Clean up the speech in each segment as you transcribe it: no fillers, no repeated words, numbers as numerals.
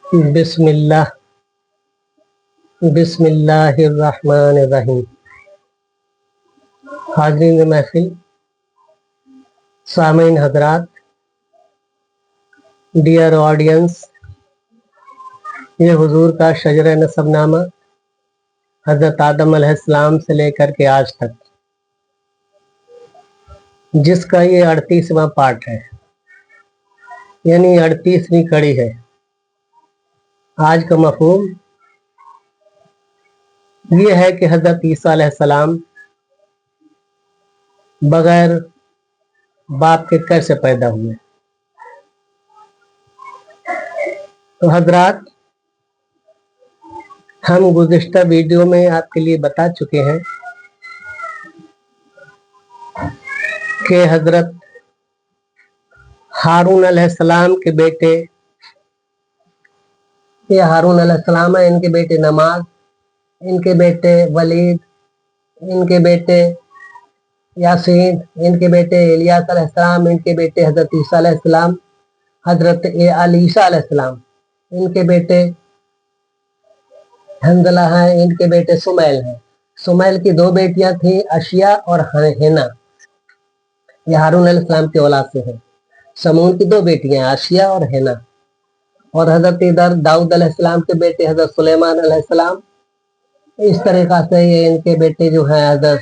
बिस्मिल्लाह बिस्मिल्लाहिर्रहमानिर्रहीम। हाज़रीन महफिल, सामीन हजरात, डियर ऑडियंस, ये हुजूर का शजर नसबनामा हजरत आदम अलैहिस्सलाम से लेकर के आज तक, जिसका ये 38वां पार्ट है, यानी 38वीं कड़ी है। आज का मफहूम ये है कि हजरत ईसा अलैहिस्सलाम बगैर बाप के कैसे पैदा हुए। तो हजरात, हम गुज़िश्ता वीडियो में आपके लिए बता चुके हैं कि हजरत हारून अलैहिस्सलाम के बेटे, ये हारून अलैहिस्सलाम है, इनके बेटे नमाज, इनके बेटे वलीद, इनके बेटे यासीन, इनके बेटे इलियास अलैहिस्सलाम, इनके बेटे हजरत ईसा अलैहिस्सलाम, हजरत ईसा अलैहिस्सलाम, इनके बेटे हंजला हैं, इनके बेटे सुमैल हैं। सुमैल की दो बेटियां थी, अशिया और हिना। ये हारून अलैहिस्सलाम के औलाद से है। समून की दो बेटियां आशिया और हिना। और हजरत इधर दाऊद अलैहिस्सलाम के बेटे हजरत सुलेमान अलैहिस्सलाम। इस तरीका से ये इनके बेटे जो है हजरत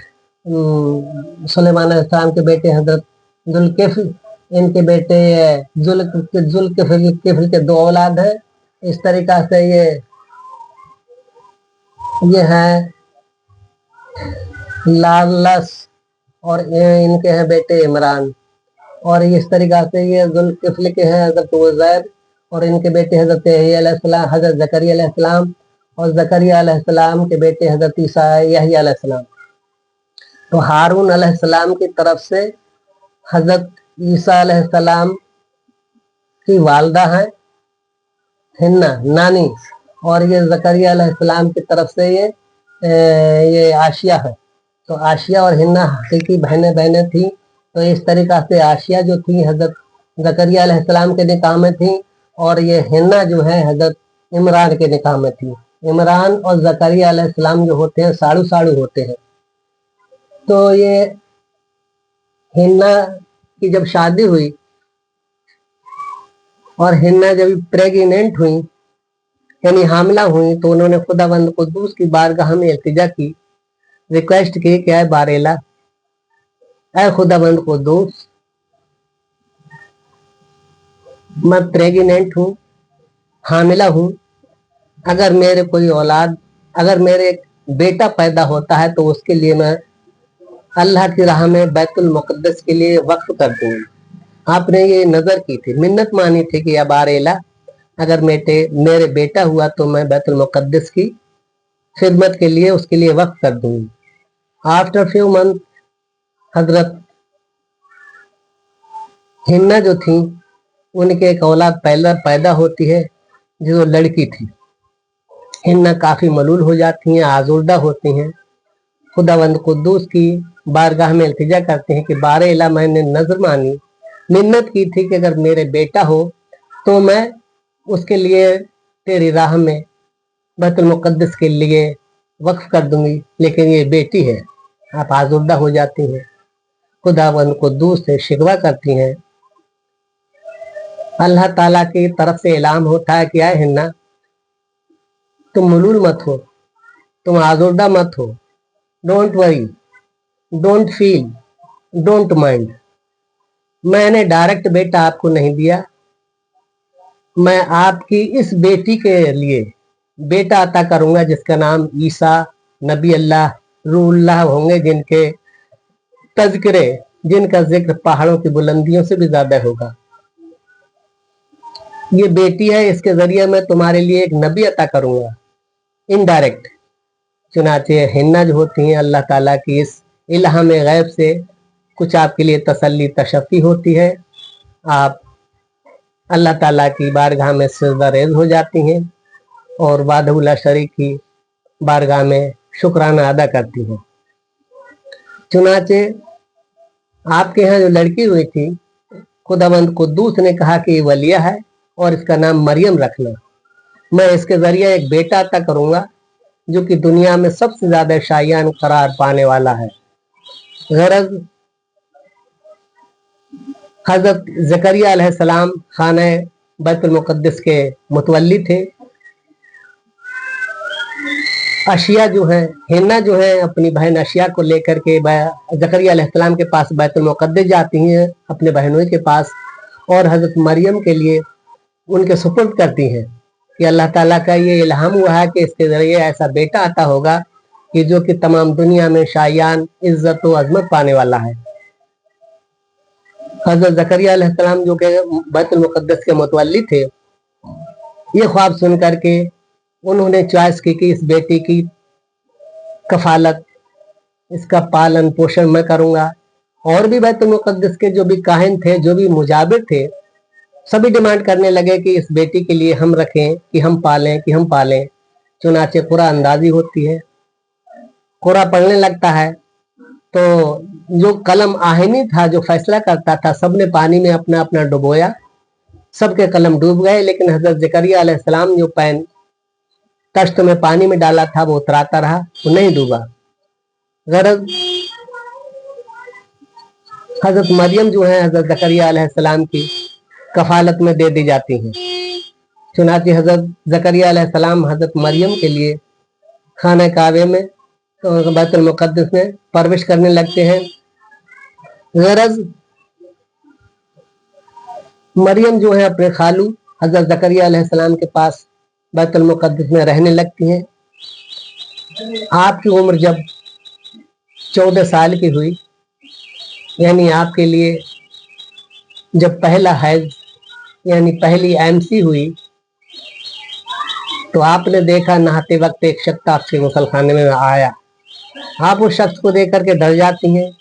सुलेमान अलैहिस्सलाम के बेटे हजरत जुल्किफ्ल, इनके बेटे जुल्किफ्ल के दो औलाद है। इस तरीका से ये है लालस, और इनके हैं बेटे इमरान। और इस तरीका से ये जुल्किफ्ल के हैं हजरत उज़ैर, और इनके बेटे हजरत अलैहिस्सलाम, हजरत ज़करिया अलैहिस्सलाम, और ज़करिया अलैहिस्सलाम के बेटे हजरत यहया अलैहिस्सलाम। तो हारून अलैहिस्सलाम की तरफ से हजरत ईसा अलैहिस्सलाम की वालदा है हिन्ना, नानी, और ये ज़करिया अलैहिस्सलाम की तरफ से ये आशिया है। तो आशिया और हिन्ना हकीकी बहनें थी। तो इस तरीका से आशिया जो थी हजरत ज़करिया अलैहिस्सलाम के निकाह में थी, और ये हिन्ना जो है हजरत इमरान के निकाह में थी। इमरान और ज़करिया अलैहिस्सलाम जो होते हैं साड़ू साड़ू होते हैं। तो ये हिन्ना की जब शादी हुई और हिन्ना जब प्रेग्नेंट हुई, यानी हामिला हुई, तो उन्होंने खुदावंद कुद्दूस की बारगाह में इल्तिजा की, रिक्वेस्ट की कि ऐ बारेला, ऐ खुदावंद कुद्दूस, मैं प्रेग्नेंट हूँ, हामिला हूँ, अगर मेरे कोई औलाद, अगर मेरे बेटा पैदा होता है तो उसके लिए मैं अल्लाह की राह में बैतुल मुक़द्दस के लिए वक्फ कर दूंगी। आपने ये नजर की थी, मिन्नत मानी थी कि या बारेला, अगर मेरे बेटा हुआ तो मैं बैतुल मुक़द्दस की खिदमत के लिए उसके लिए वक्फ कर दूंगी। आफ्टर फ्यू मंथ हजरत हिन्ना जो थी, उनके एक औलाद पैदा होती है जो लड़की थी। हिन्ना काफी मलूल हो जाती हैं, आज़ुर्दा होती हैं। खुदावंद कुद्दूस की बारगाह में इल्तिजा करते हैं कि बारेला, मैंने नजर मानी, मिन्नत की थी कि अगर मेरे बेटा हो तो मैं उसके लिए तेरी राह में बैतुल मुक़द्दस के लिए वक्फ कर दूंगी, लेकिन ये बेटी है, आप आज़ुर्दा हो जाती हैं। खुदावंद कुद्दूस से शिकवा करती हैं। अल्लाह ताला की तरफ से ऐलान होता है कि आए हिन्ना, तुम मलूल मत हो, तुम आज़ुर्दा मत हो, don't worry, don't feel, don't mind. मैंने डायरेक्ट बेटा आपको नहीं दिया, मैं आपकी इस बेटी के लिए बेटा अता करूंगा जिसका नाम ईसा नबी अल्लाह रूहुल्लाह होंगे, जिनका जिक्र पहाड़ों की बुलंदियों से भी ज्यादा होगा। ये बेटी है, इसके जरिए मैं तुम्हारे लिए एक नबी अता करूंगा, इनडायरेक्ट। चुनाचे हिन्ना जो होती हैं, अल्लाह ताला की इस इल्हाम गैब से कुछ आपके लिए तसल्ली तशफ़ी होती है। आप अल्लाह ताला की बारगाह में सिजदा रेज़ हो जाती हैं और वादहुल्ला शरीक की बारगाह में शुक्राना अदा करती हैं। चुनाचे आपके यहाँ जो लड़की हुई थी, खुदावंद कुद्दूस ने कहा कि वलिया है और इसका नाम मरियम रखना। मैं इसके जरिए एक बेटा अता करूंगा जो कि दुनिया में सबसे ज्यादा शायान करार पाने वाला है। गरज हजरत जकरिया अलैहिस्सलाम खाने बैतुल मुक़द्दस के मुतवल्ली थे। अशिया जो है, हिन्ना जो है, अपनी बहन अशिया को लेकर के जकरिया अलैहिस्सलाम के पास बैतुल मुक़द्दस जाती हैं अपने बहनों के पास, और हजरत मरियम के लिए उनके सुपुर्द करती हैं कि अल्लाह ताला का ये इल्हाम हुआ है कि इसके जरिए ऐसा बेटा आता होगा कि जो कि तमाम दुनिया में शायान इज्जत व अजमत पाने वाला है। हजरत जकरिया अलैहिस्सलाम जो कि बैतुल मुक़द्दस के मुतवल्ली थे, ये ख्वाब सुन करके उन्होंने चॉइस की कि इस बेटी की कफालत, इसका पालन पोषण मैं करूंगा। और भी बैतुल मुक़द्दस के जो भी काहिन थे, जो भी मुजाबिर थे, सभी डिमांड करने लगे कि इस बेटी के लिए हम रखें, कि हम पालें, कि हम पालें। चुनाचे कुरा अंदाजी होती है, कुरा पढ़ने लगता है तो जो कलम आहिनी था, जो फैसला करता था, सबने पानी में अपना अपना डुबोया, सबके कलम डूब गए। लेकिन हजरत जकरिया अलैहिस्सलाम जो पेन तश्त में पानी में डाला था वो उतराता रहा, वो नहीं डूबा। गरज हजरत मरियम जो है हजरत जकरिया अलैहिस्सलाम की कफालत में दे दी जाती हैं। चुनाचे हजरत जकरिया अलैहिस्सलाम हजरत मरियम के लिए खाना काबे में तो बैतुल मुक़द्दस में परविश करने लगते हैं। गरज मरियम जो है अपने खालू हजरत जकरिया अलैहिस्सलाम के पास बैतुल मुक़द्दस में रहने लगती हैं। आपकी उम्र जब 14 साल की हुई, यानी आपके लिए जब पहला हैज यानी पहली एमसी हुई, तो आपने देखा नहाते वक्त एक शख्स आपके गुसलखाने में आया। आप उस शख्स को देख करके डर जाती हैं,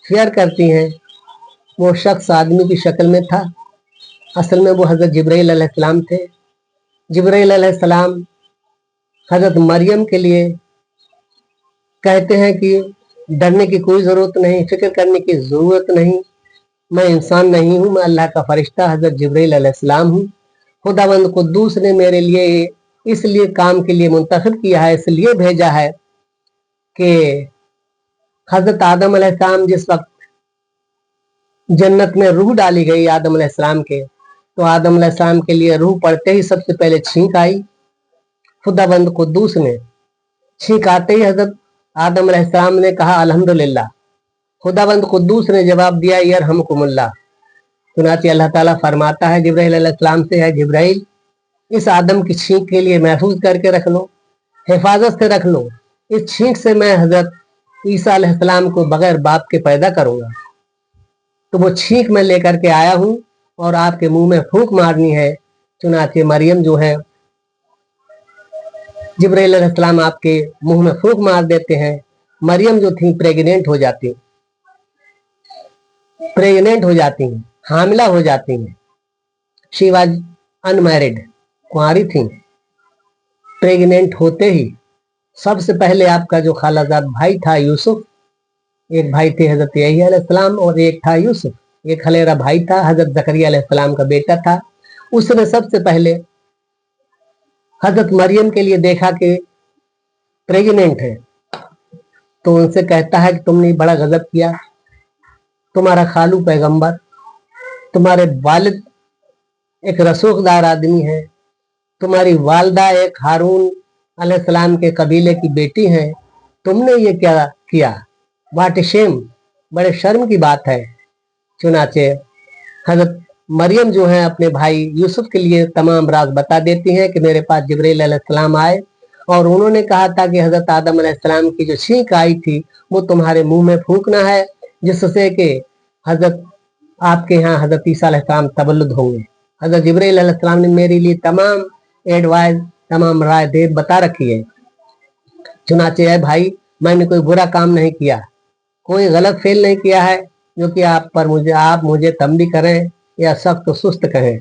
फियर करती हैं। वो शख्स आदमी की शक्ल में था, असल में वो हजरत जिब्राइल अलैहिस्सलाम थे। जिब्राइल अलैहिस्सलाम हजरत मरियम के लिए कहते हैं कि डरने की कोई ज़रूरत नहीं, फिक्र करने की ज़रूरत नहीं, मैं इंसान नहीं हूँ, मैं अल्लाह का फरिश्ता हजरत जिब्राइल अलैहिस्सलाम हूँ। खुदावंद कुद्दूस ने मेरे लिए इसलिए काम के लिए मुंतखब किया है, इसलिए भेजा है कि हजरत आदम अलैहिस्सलाम जिस वक्त जन्नत में रूह डाली गई आदम अलैहिस्सलाम के, तो आदम अलैहिस्सलाम के लिए रूह पड़ते ही सबसे पहले छींक आई। खुदावंद कुद्दूस ने छींक आते ही हजरत आदम अलैहिस्सलाम ने कहा अल्हम्दुलिल्लाह। खुदावंद कुद्दूस ने जवाब दिया यरहमुकुमुल्लाह। चुनांचे अल्लाह ताला फरमाता है जिब्राइल अलैहिस्सलाम से, है जिब्राइल, इस आदम की छींक के लिए महफूज करके रख लो, हिफाजत से रख लो। इस छींक से मैं हजरत ईसा अलैहिस्सलाम को बगैर बाप के पैदा करूंगा। तो वो छींक मैं लेकर के आया हूं और आपके मुंह में फूंक मारनी है। चुनांचे मरियम जो है, जिब्राइल अलैहिस्सलाम आपके मुंह में फूंक मार देते हैं। मरियम जो थी प्रेग्नेंट हो जाती हैं, हामिला हो जाती हैं। शी वाज अनमैरिड, कुंवारी थी। प्रेग्नेंट होते ही सबसे पहले आपका जो खालाजाद भाई था यूसुफ, एक भाई थे हजरत यही अलैहिस्सलाम और एक था यूसुफ, एक खलेरा भाई था, हजरत जकरिया अलैहिस्सलाम का बेटा था। उसने सबसे पहले हजरत मरियम के लिए देखा कि प्रेग्नेंट है, तो उनसे कहता है कि तुमने बड़ा गजब किया, तुम्हारा खालू पैगंबर, तुम्हारे वालिद एक रसूखदार आदमी है, तुम्हारी वालदा एक हारून अलैहिस्सलाम के कबीले की बेटी हैं, तुमने ये क्या किया, वाट शेम, बड़े शर्म की बात है। चुनाचे हजरत मरियम जो है अपने भाई यूसुफ के लिए तमाम राज बता देती हैं कि मेरे पास जिब्राइल अलैहिस्सलाम आए और उन्होंने कहा था कि हजरत आदम अलैहिस्सलाम की जो छींक आई थी वो तुम्हारे मुंह में फूंकना है, जिससे कि हजरत आपके यहाँ हजरत ईसा अलैहिस्सलाम तबल्लुद होंगे। हजरत जिब्राइल अलैहिस्सलाम ने मेरे लिए तमाम एडवाइस, तमाम राय दे बता रखी है। चुनाचे है भाई, मैंने कोई बुरा काम नहीं किया, कोई गलत फेल नहीं किया है जो कि आप मुझे तंबी करें या सख्त सुस्त कहें।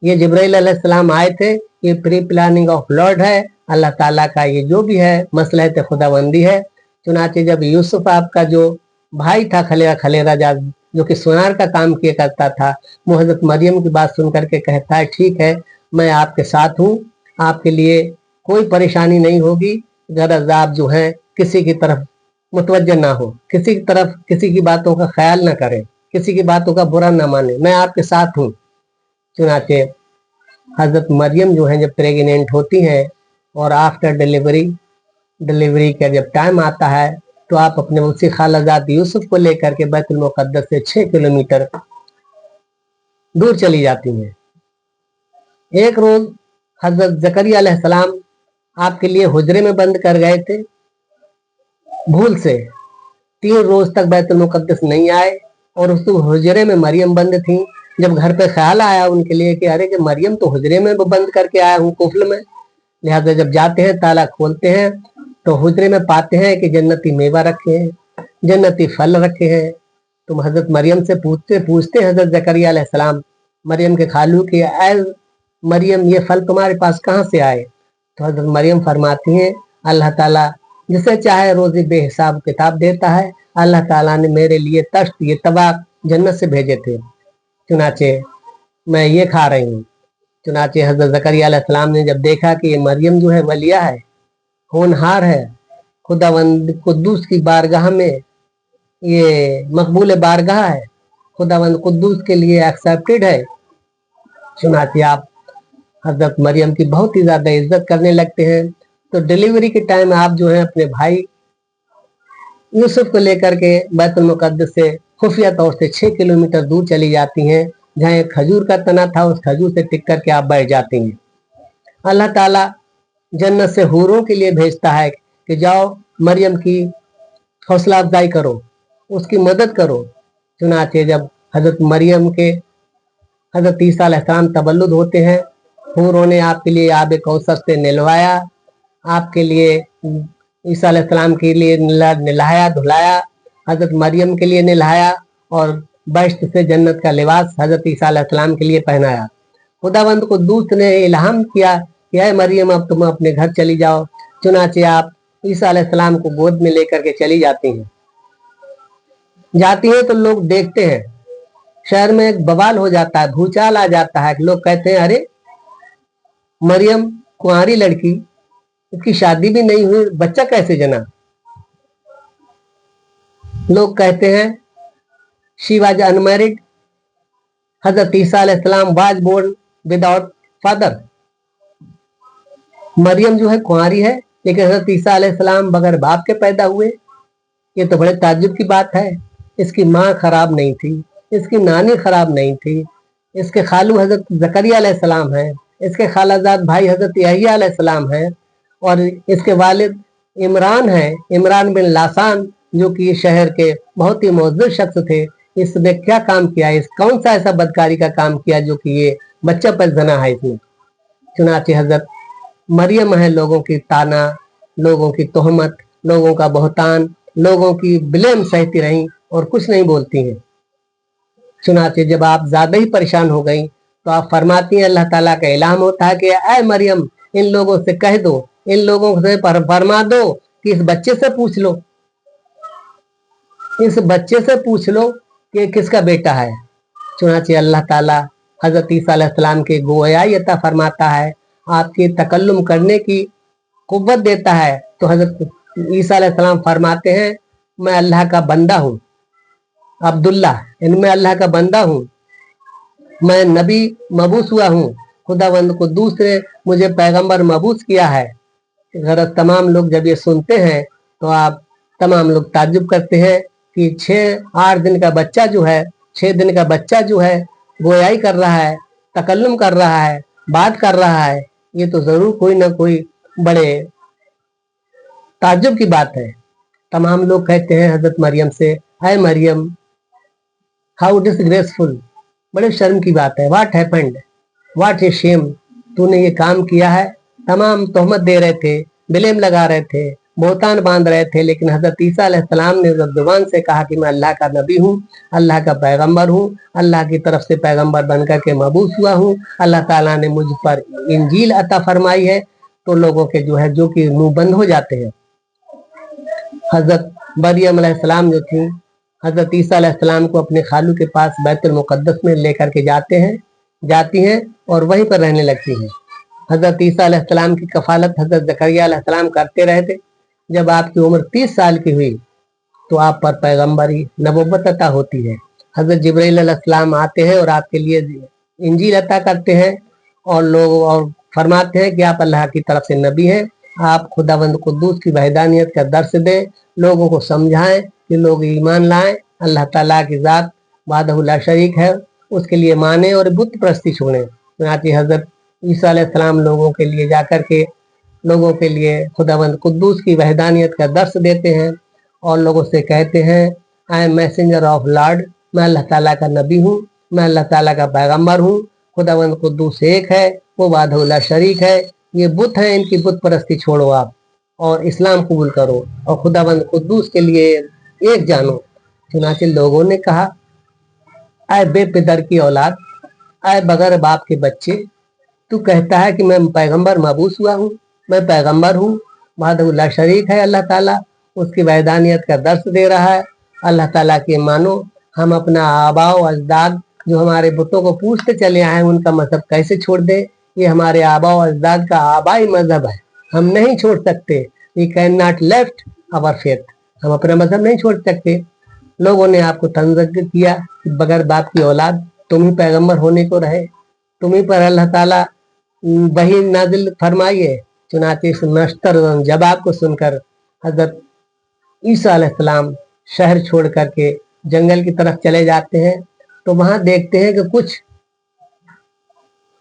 ये जिब्राइल अलैहिस्सलाम आए थे, ये प्री प्लानिंग ऑफ लॉर्ड है, अल्लाह ताला का ये जो भी है मसलहत खुदाबंदी है। चुनाचे जब यूसुफ आपका जो भाई था खलेरा जो कि सुनार का काम किया करता था, वो हजरत मरियम की बात सुन करके कहता है ठीक है, मैं आपके साथ हूँ, आपके लिए कोई परेशानी नहीं होगी। गरज आप जो है किसी की तरफ मुतवज्जह ना हो, किसी की तरफ किसी की बातों का ख्याल ना करें, किसी की बातों का बुरा ना माने, मैं आपके साथ हूँ। चुनाचे हजरत मरियम जो है जब प्रेग्नेंट होती हैं और आफ्टर डिलीवरी का जब टाइम आता है तो आप अपने उसी खालाजाद यूसुफ को लेकर के बैतुल मुकद्दस से 6 किलोमीटर दूर चली जाती हैं। एक रोज हजरत जकरिया अलैहिस्सलाम आपके लिए हुजरे में बंद कर गए थे, भूल से 3 रोज तक बैतुल मुकद्दस नहीं आए और उस हुजरे में मरियम बंद थी। जब घर पे ख्याल आया उनके लिए कि अरे कि मरियम तो हुजरे में बंद करके आया हूँ कुफल में, लिहाजा जब जाते हैं ताला खोलते हैं तो हुजरे में पाते हैं कि जन्नती मेवा रखे हैं, जन्नती फल रखे हैं। तुम हजरत मरियम से पूछते हजरत जकरिया अलैहिस्सलाम मरियम के खालू की, ऐ मरियम ये फल तुम्हारे पास कहाँ से आए? तो हजरत मरियम फरमाती हैं अल्लाह ताला जिसे चाहे रोजी बेहिसाब किताब देता है, अल्लाह ताला ने मेरे लिए तश्त ये तबाक जन्नत से भेजे थे, चुनाचे मैं ये खा रही हूँ। चुनाचे हजरत जकरिया अलैहिस्सलाम ने जब देखा कि ये मरियम जो है वलिया है, होनहार है, खुदावंद कुद्दूस की बारगाह में ये मकबूल बारगाह है, खुदावंद कुद्दूस के लिए एक्सेप्टेड है। चुनाचे आप हजरत मरियम की बहुत ही ज्यादा इज्जत करने लगते हैं। तो डिलीवरी के टाइम आप जो है अपने भाई यूसुफ को लेकर के बैतुल मुकद्दस से खुफिया तौर से 6 किलोमीटर दूर चली जाती हैं, जहाँ एक खजूर का तना था, उस खजूर से टिक करके आप बैठ जाती हैं। अल्लाह ताला जन्नत से हूरों के लिए भेजता है कि जाओ मरियम की हौसला अफजाई करो, उसकी मदद करो। चुनाचे जब हजरत मरियम के हजरत ईसा अलैहिस्सलाम तबल्लुद होते हैं, हूरों ने आपके लिए आब कौसर से नहलवाया, आपके लिए ईसा अलैहिस्सलाम के लिए नहलाया धुलाया, हजरत मरियम के लिए नहलाया और बश्त से जन्नत का लिबास हजरत ईसा अलैहिस्सलाम के लिए पहनाया। खुदावंद कुद्दूस ने इल्हाम किया कि ऐ मरियम अब तुम अपने घर चली जाओ। चुनाचे आप ईसा अलैहिस्सलाम को गोद में लेकर के चली जाती हैं तो लोग देखते हैं, शहर में एक बवाल हो जाता है, भूचाल आ जाता है। लोग कहते हैं अरे मरियम कुंवारी लड़की, इसकी शादी भी नहीं हुई, बच्चा कैसे जना? लोग कहते हैं शी वाज अनमैरिड, हजरत ईसा अलैहिस्सलाम वाज बोर्न विदाउट फादर। मरियम जो है कुंवारी है लेकिन हजरत ईसा अलैहिस्सलाम बगैर बाप के पैदा हुए, ये तो बड़े ताज्जुब की बात है। इसकी माँ खराब नहीं थी, इसकी नानी खराब नहीं थी, इसके खालू हजरत जकरिया अलैहिस्सलाम है, इसके खालाजाद भाई हजरत यहया अलैहिस्सलाम है और इसके वालिद इमरान है, इमरान बिन लासान, जो कि शहर के बहुत ही मुअज़्ज़ज़ शख्स थे। इसने क्या काम किया, इस कौन सा ऐसा बदकारी का काम किया जो कि ये बच्चा पर जना है इसमें? चुनाचे हजरत मरियम है लोगों की ताना, लोगों की तोहमत, लोगों का बहतान, लोगों की ब्लेम सहती रही और कुछ नहीं बोलती हैं। चुनाचे जब आप ज्यादा ही परेशान हो गई तो आप फरमाती हैं, अल्लाह ताला का इल्हाम होता है कि ऐ मरियम इन लोगों से कह दो, इन लोगों से फरमा दो कि इस बच्चे से पूछ लो, इस बच्चे से पूछ लो कि किसका बेटा है। चुनाचे अल्लाह ताला हजरत ईसा अलैहिस्सलाम के गोयाई अता फरमाता है, आपकी तकल्लुम करने की कुव्वत देता है। तो हजरत ईसा अलैहिस्सलाम फरमाते हैं मैं अल्लाह का बंदा हूँ, अब्दुल्ला इनमें अल्लाह का बंदा हूँ, मैं नबी मबूस हुआ हूँ, खुदावंद कुद्दूस ने मुझे पैगंबर मबूस किया है। गरज तमाम लोग जब ये सुनते हैं तो आप तमाम लोग ताज्जुब करते हैं कि 6-8 दिन का बच्चा जो है, 6 दिन का बच्चा जो है गोयाई कर रहा है, तकल्लुम कर रहा है, बात कर रहा है, ये तो जरूर कोई ना कोई बड़े ताज्जुब की बात है। तमाम लोग कहते हैं हजरत मरियम से, ऐ मरियम हाउ डिसग्रेसफुल, बड़े शर्म की बात है, what happened, what a shame, तूने ये काम किया है। तमाम तोहमत दे रहे थे, ब्लेम लगा रहे थे, बोहतान बांध रहे थे, लेकिन हजरत ईसा अलैहिस्सलाम ने जब जुबान से कहा कि मैं अल्लाह का नबी हूँ, अल्लाह का पैगंबर हूँ, अल्लाह की तरफ से पैगंबर बनकर के मबूस हुआ हूँ, अल्लाह ताला ने मुझ पर इंजील अता फरमाई है, तो लोगों के जो है जो कि मुंह बंद हो जाते हैं। हजरत मरियम अलैहिस्सलाम जो थी हजरत ईसा अलैहिस्सलाम को अपने खालू के पास बैतुल मुकद्दस में लेकर के जाती हैं और वहीं पर रहने लगती हैं। हजरत ईसा अलैहिस्सलाम की कफालत हजरत जकरिया अलैहिस्सलाम करते रहे थे। जब आपकी उम्र 30 साल की हुई तो आप पर पैगंबरी नबुव्वत अता होती है। हजरत जिब्राइल अलैहिस्सलाम आते हैं और आपके लिए इंजील अता करते हैं और फरमाते हैं कि आप अल्लाह की तरफ से नबी हैं। आप खुदावंद कुद्दूस की वहदानियत का दर्स दें, लोगों को समझाएं कि लोग ईमान लाएं, अल्लाह ताला की ज़ात वाहदहू ला शरीक है, उसके लिए माने और बुत परस्ती छोड़ें। चुनांचे हजरत ईसा अलैहिस्सलाम लोगों के लिए जाकर के लोगों के लिए खुदावंद कुद्दूस की वहदानियत का दर्स देते हैं और लोगों से कहते हैं, I am messenger of Lord, मैं अल्लाह ताला का नबी हूँ, मैं अल्लाह ताला का पैगंबर हूँ। खुदावंद कुद्दूस एक है, वो वाहदहू ला शरीक है। ये बुत है, इनकी बुत परस्ती छोड़ो आप और इस्लाम कबूल करो और खुदावंद कुद्दूस के लिए एक जानो। चुनांचे लोगों ने कहा, आए बेपिदर की औलाद, आए बगैर बाप के बच्चे, तू कहता है कि मैं पैगंबर मबूस हुआ हूँ, मैं पैगंबर हूँ। वाहदहू ला शरीक है अल्लाह ताला, उसकी वैदानियत का दर्स दे रहा है। अल्लाह ताला के मानो, हम अपना आबाओ अजदाद जो हमारे बुतों को पूछते चले आए उनका मजहब कैसे छोड़ दे? ये हमारे आबाओ अजदाद का आबाई मजहब है, हम नहीं छोड़ सकते। We can not left our faith, हम अपना मजहब नहीं छोड़ सकते। लोगों ने आपको तंज़ किया कि बगैर बाप की औलाद, तुम ही पैगंबर होने को रहे, तुम ही पर अल्लाह ताला वही नाजिल फरमाइए। चुनांचे इस नश्तर जवाब को सुनकर हजरत ईसा अलैहिस्सलाम शहर छोड़ करके जंगल की तरफ चले जाते हैं। तो वहां देखते हैं कि कुछ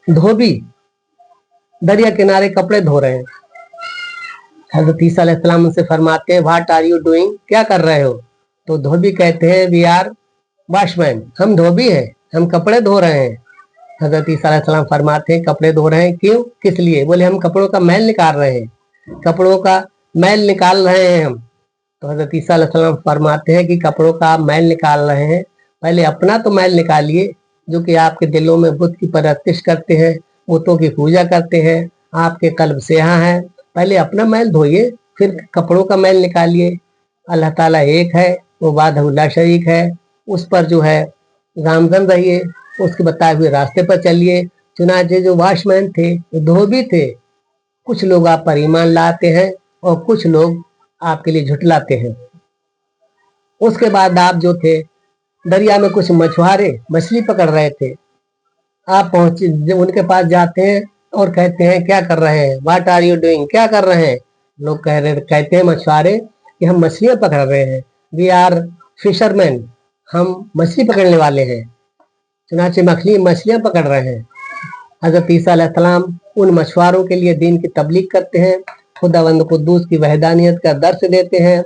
धोबी दरिया किनारे कपड़े धो रहे हैं। हजरत ईसा अलैहिस्सलाम उनसे फरमाते हैं, व्हाट आर यू डूइंग, क्या कर रहे हो? तो धोबी कहते हैं, वी आर वॉशमैन, हम धोबी हैं, हम कपड़े धो रहे हैं। हजरत ईसा अलैहिस्सलाम फरमाते हैं, कपड़े धो रहे हैं, क्यों, किस लिए? बोले, हम कपड़ों का मैल निकाल रहे हैं, कपड़ों का मैल निकाल रहे हैं हम। तो हजरत ईसा अलैहिस्सलाम फरमाते हैं कि कपड़ों का आप मैल निकाल रहे हैं, पहले अपना तो मैल निकालिए, जो कि आपके दिलों में बुत की परस्तिश करते हैं, बुतों की पूजा करते हैं, आपके कल्ब स्याह है, पहले अपना मैल धोइए, फिर कपड़ों का मैल निकालिए। अल्लाह ताला एक है, वो वाहदहू ला शरीक है, उस पर जो है गामजन रहिए, उसके बताए हुए रास्ते पर चलिए। चुनांचे जो वॉशमैन थे, वो धोबी थे, कुछ लोग आप पर ईमान लाते हैं और कुछ लोग आपके लिए झुटलाते हैं। उसके बाद आप जो थे दरिया में कुछ मछुआरे मछली पकड़ रहे थे, आप पहुंचे, जब उनके पास जाते हैं और कहते हैं, क्या कर रहे हैं, व्हाट आर यू डूइंग, क्या कर रहे हैं? लोग कहते हैं मछुआरे कि हम मछलियां पकड़ रहे हैं, वी आर फिशरमैन, हम मछली पकड़ने वाले हैं। चुनांचे मछलियां पकड़ रहे हैं। हजरत ईसा अलैहिस्सलाम उन मछुआरों के लिए दीन की तबलीग करते हैं, खुदावंद कुद्दूस की वहदानियत का दर्स देते हैं